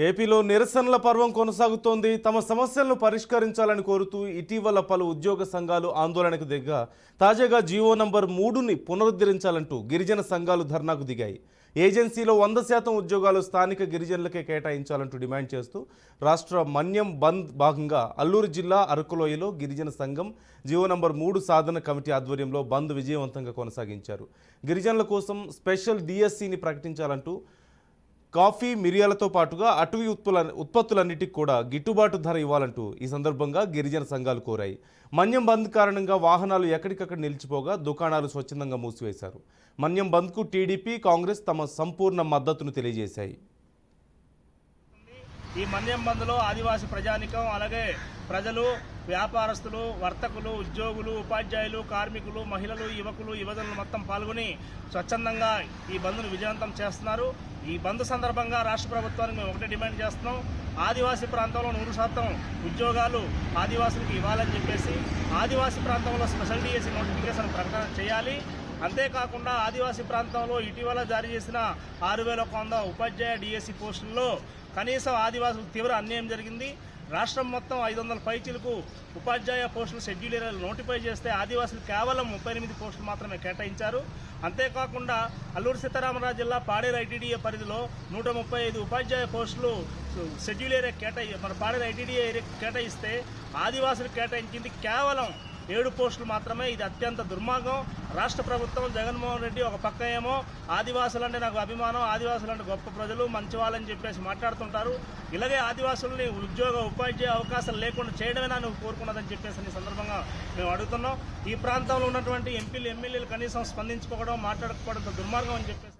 ఏపీలో నిరసనల పర్వం కొనసాగుతోంది. తమ సమస్యలను పరిష్కరించాలని కోరుతూ ఇటీవల పలు ఉద్యోగ సంఘాలు ఆందోళనకు దిగ్గా తాజాగా జీవో నంబర్ 3ని పునరుద్ధరించాలంటూ గిరిజన సంఘాలు ధర్నాకు దిగాయి. ఏజెన్సీలో 100% ఉద్యోగాలు స్థానిక గిరిజనులకే కేటాయించాలంటూ డిమాండ్ చేస్తూ రాష్ట్ర మన్యం బంద్ భాగంగా అల్లూరు జిల్లా అరకులోయలో గిరిజన సంఘం జీవో నంబర్ 3 సాధన కమిటీ ఆధ్వర్యంలో బంద్ విజయవంతంగా కొనసాగించారు. గిరిజనుల కోసం స్పెషల్ డిఎస్సిని ప్రకటించాలంటూ కాఫీ మిరియాలతో పాటుగా అటవీ ఉత్పత్తులన్నిటికీ కూడా గిట్టుబాటు ధర ఇవ్వాలంటూ ఈ సందర్భంగా గిరిజన సంఘాలు కోరాయి. మన్యం బంద్ కారణంగా వాహనాలు ఎక్కడికక్కడ నిలిచిపోగా దుకాణాలు స్వచ్ఛందంగా మూసివేశారు. మన్యం బంద్కు టీడీపీ, కాంగ్రెస్ తమ సంపూర్ణ మద్దతును తెలియజేశాయి. ఈ మన్యం బంద్లో ఆదివాసీ ప్రజానికం, అలాగే ప్రజలు, వ్యాపారస్తులు, వర్తకులు, ఉద్యోగులు, ఉపాధ్యాయులు, కార్మికులు, మహిళలు, యువకులు, యువజనులు మొత్తం పాల్గొని స్వచ్ఛందంగా ఈ బంద్ను విజయవంతం చేస్తున్నారు. ఈ బంద్ సందర్భంగా రాష్ట్ర ప్రభుత్వానికి మేము ఒకటే డిమాండ్ చేస్తున్నాం. ఆదివాసీ ప్రాంతంలో 100% ఉద్యోగాలు ఆదివాసులకు ఇవ్వాలని చెప్పేసి ఆదివాసీ ప్రాంతంలో స్పెషల్ డిఎస్సి నోటిఫికేషన్ ప్రకటన చేయాలి. అంతేకాకుండా ఆదివాసీ ప్రాంతంలో ఇటీవల జారీ చేసిన 6100 ఉపాధ్యాయ డిఎస్సి పోస్టుల్లో కనీసం ఆదివాసులకు తీవ్ర అన్యాయం జరిగింది. రాష్ట్రం మొత్తం 500 పైచీలకు ఉపాధ్యాయ పోస్టులు షెడ్యూల్ ఏరియాలు నోటిఫై చేస్తే ఆదివాసులు కేవలం 38 పోస్టులు మాత్రమే కేటాయించారు. అంతేకాకుండా అల్లూరు సీతారామరాజు జిల్లా పాడేరు ఐటీడీఏ పరిధిలో 135 ఉపాధ్యాయ పోస్టులు schedule area Paderu ITDA area కేటాయిస్తే ఆదివాసులు కేటాయించింది కేవలం 7 పోస్టులు మాత్రమే. ఇది అత్యంత దుర్మార్గం. రాష్ట్ర ప్రభుత్వం జగన్మోహన్ రెడ్డి ఒక పక్క ఏమో ఆదివాసులంటే నాకు అభిమానం, ఆదివాసులంటే గొప్ప ప్రజలు, మంచివాళ్ళని చెప్పేసి మాట్లాడుతుంటారు. ఇలాగే ఆదివాసులని ఉద్యోగ ఉపాధ్యాయ అవకాశాలు లేకుండా చేయడమేనా నువ్వు కోరుకున్నదని చెప్పేసి ఈ సందర్భంగా మేము అడుగుతున్నాం. ఈ ప్రాంతంలో ఉన్నటువంటి ఎంపీలు, ఎమ్మెల్యేలు కనీసం స్పందించుకోవడం, మాట్లాడకపోవడం దుర్మార్గం అని చెప్పేసి